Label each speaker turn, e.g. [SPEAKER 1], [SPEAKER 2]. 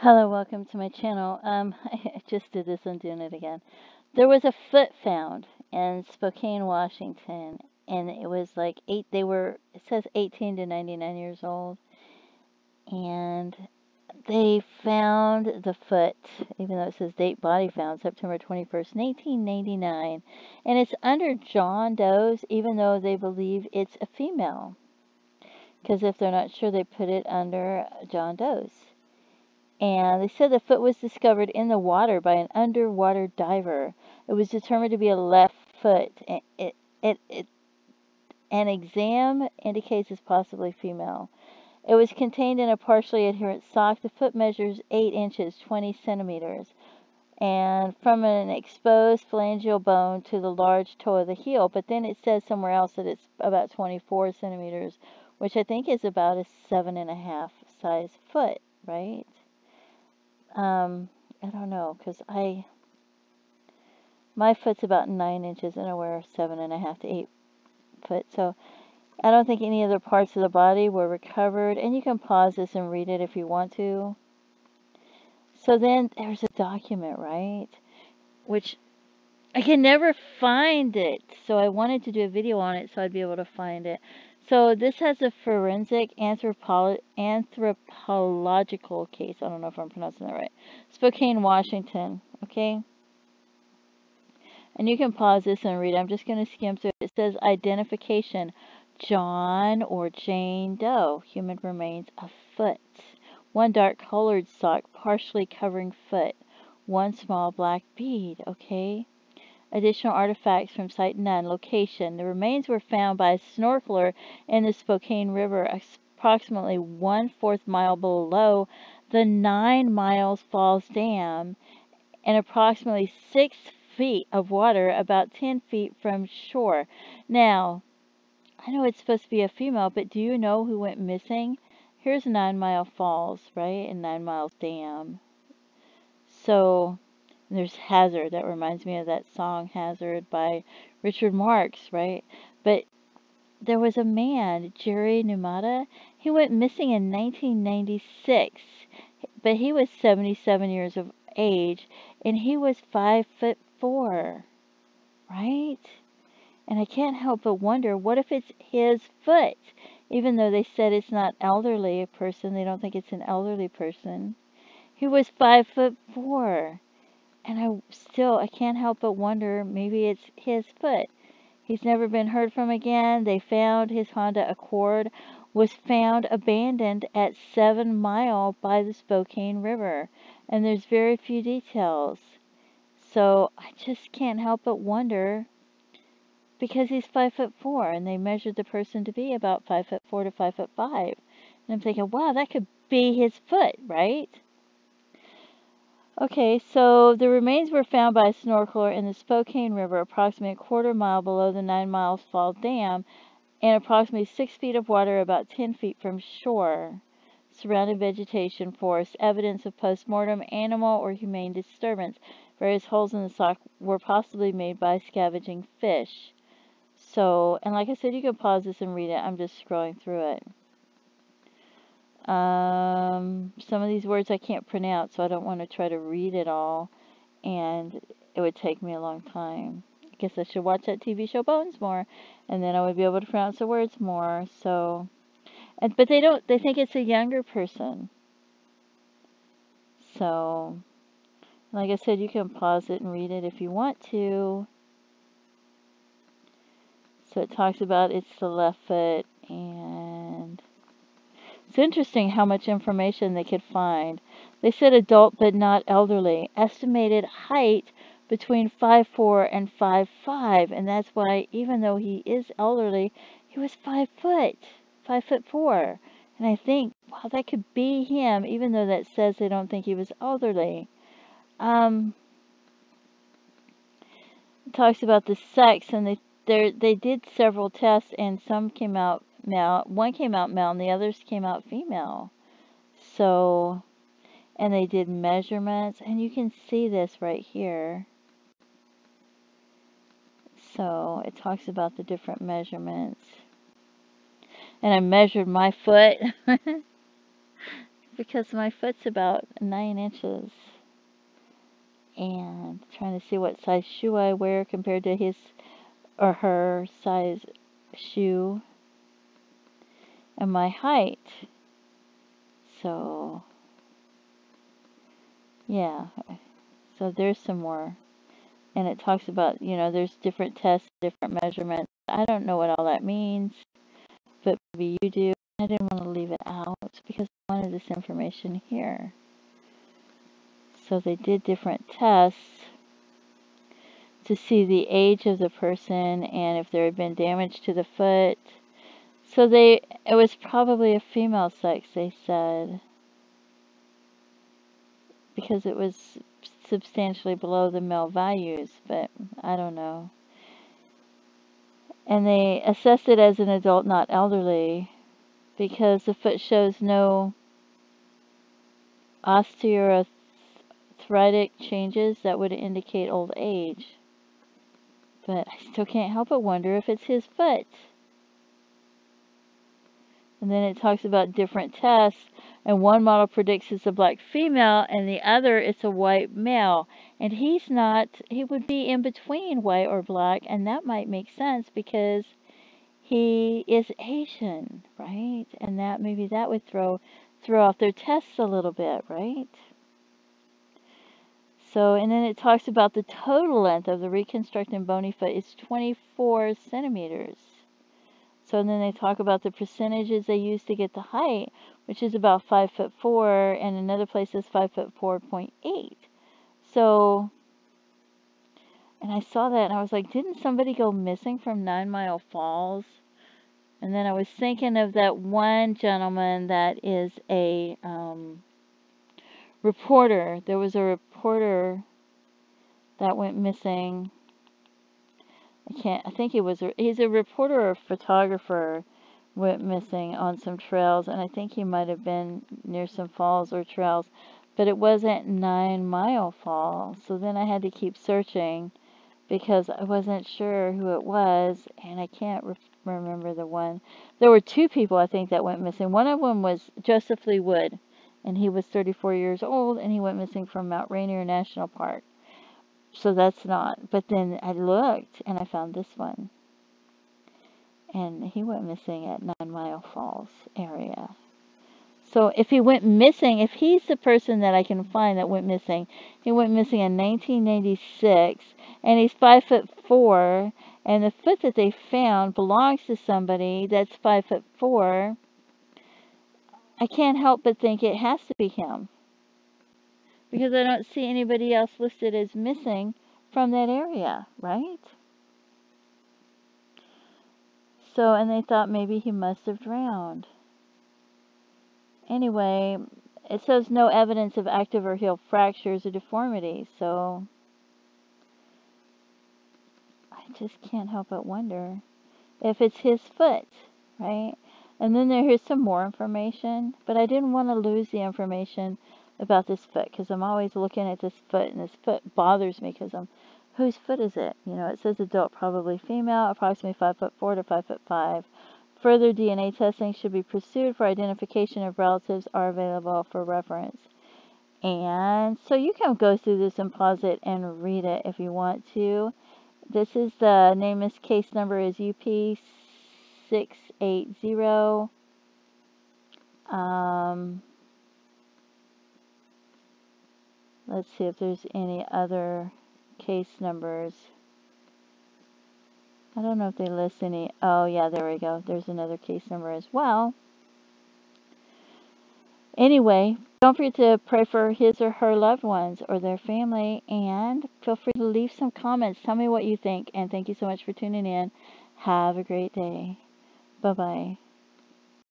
[SPEAKER 1] Hello, welcome to my channel. I just did this, I'm doing it again. There was a foot found in Spokane, Washington, and it was like it says 18 to 99 years old, and they found the foot, even though it says date body found September 21st, 1999, and it's under John Doe's, even though they believe it's a female, because if they're not sure, they put it under John Doe's. And they said the foot was discovered in the water by an underwater diver. It was determined to be a left foot. An exam indicates it's possibly female. It was contained in a partially adherent sock. The foot measures 8 inches, 20 centimeters, and from an exposed phalangeal bone to the large toe of the heel. But then it says somewhere else that it's about 24 centimeters, which I think is about a 7.5 size foot, right? I don't know, because my foot's about 9 inches and I wear 7.5 to 8 foot, so I don't think any other parts of the body were recovered, and you can pause this and read it if you want to. So then there's a document, right, which I can never find it, so I wanted to do a video on it so I'd be able to find it. So this has a forensic anthropological case. I don't know if I'm pronouncing that right. Spokane, Washington. Okay. And you can pause this and read. I'm just going to skim through it. It says identification. John or Jane Doe. Human remains a foot. One dark colored sock partially covering foot. One small black bead. Okay. Additional artifacts from site none. Location. The remains were found by a snorkeler in the Spokane River, approximately 1/4 mile below the 9 Miles Falls Dam, and approximately 6 feet of water, about 10 feet from shore. Now, I know it's supposed to be a female, but do you know who went missing? Here's 9 Mile Falls, right? And 9 Miles Dam. So there's Hazard. That reminds me of that song Hazard by Richard Marx, right? But there was a man, Jerry Numata. He went missing in 1996, but he was 77 years of age, and he was 5'4", right? And I can't help but wonder, what if it's his foot? Even though they said it's not elderly person, they don't think it's an elderly person. He was 5'4". And I can't help but wonder, maybe it's his foot. He's never been heard from again. They found his Honda Accord was found abandoned at 7 Mile by the Spokane River. And there's very few details. So I just can't help but wonder, because he's 5'4", and they measured the person to be about 5'4" to 5'5". And I'm thinking, wow, that could be his foot, right? Okay, so the remains were found by a snorkeler in the Spokane River, approximately 1/4 mile below the 9 Miles Falls Dam, and approximately 6 feet of water, about 10 feet from shore. Surrounding vegetation, forest, evidence of post-mortem, animal or humane disturbance. Various holes in the sock were possibly made by scavenging fish. So, and like I said, you can pause this and read it. I'm just scrolling through it. Some of these words I can't pronounce, so I don't want to try to read it all, and it would take me a long time. I guess I should watch that TV show Bones more, and then I would be able to pronounce the words more. So, but they think it's a younger person. So, like I said, you can pause it and read it if you want to. So it talks about it's the left foot, and it's interesting how much information they could find. They said adult but not elderly. Estimated height between 5'4" and 5'5", and that's why, even though he is elderly, he was 5 foot, 5'4". And I think, wow, that could be him, even though that says they don't think he was elderly. It talks about the sex, and they did several tests, and some came out male. One came out male, and the others came out female. So, and they did measurements, and you can see this right here. So it talks about the different measurements. And I measured my foot. because my foot's about 9 inches. And trying to see what size shoe I wear compared to his or her size shoe and my height. So, yeah. So there's some more. And it talks about, there's different tests, different measurements. I don't know what all that means, but maybe you do. I didn't want to leave it out because I wanted this information here. So they did different tests to see the age of the person and if there had been damage to the foot. So it was probably a female sex, they said, because it was substantially below the male values, but I don't know. And they assessed it as an adult, not elderly, because the foot shows no osteoarthritic changes that would indicate old age. But I still can't help but wonder if it's his foot. And then it talks about different tests, and one model predicts it's a black female, and the other it's a white male. And he's not, he would be in between white or black, and that might make sense because he is Asian, right? And that maybe that would throw off their tests a little bit, right? So, and then it talks about the total length of the reconstructed bony foot is 24 centimeters. So and then they talk about the percentages they use to get the height, which is about 5'4", and another place is 5'4.8". So, and I saw that and I was like, didn't somebody go missing from 9 Mile Falls? And then I was thinking of that one gentleman that is a reporter. There was a reporter that went missing. I think he's a reporter or photographer, went missing on some trails, and I think he might have been near some falls or trails, but it wasn't 9 Mile Falls. So then I had to keep searching because I wasn't sure who it was, and I can't remember the one. There were 2 people I think that went missing. One of them was Joseph Lee Wood, and he was 34 years old, and he went missing from Mount Rainier National Park. So that's not. But then I looked and I found this one. And he went missing at 9 Mile Falls area. So if he went missing, if he's the person that I can find that went missing, he went missing in 1996, and he's 5'4", and the foot that they found belongs to somebody that's 5'4", I can't help but think it has to be him. Because I don't see anybody else listed as missing from that area, right? So, and they thought maybe he must have drowned. Anyway, it says no evidence of active or healed fractures or deformities, so I just can't help but wonder if it's his foot, right? And then here's some more information, but I didn't want to lose the information about this foot because I'm always looking at this foot, and this foot bothers me because whose foot is it? It says adult, probably female, approximately 5'4" to 5'5". Further DNA testing should be pursued for identification of relatives are available for reference. And so you can go through this and pause it and read it if you want to. This is the name is case number is UP680. Let's see if there's any other case numbers. I don't know if they list any. Oh, yeah, there we go. There's another case number as well. Anyway, don't forget to pray for his or her loved ones or their family, and feel free to leave some comments. Tell me what you think, and thank you so much for tuning in. Have a great day. Bye-bye.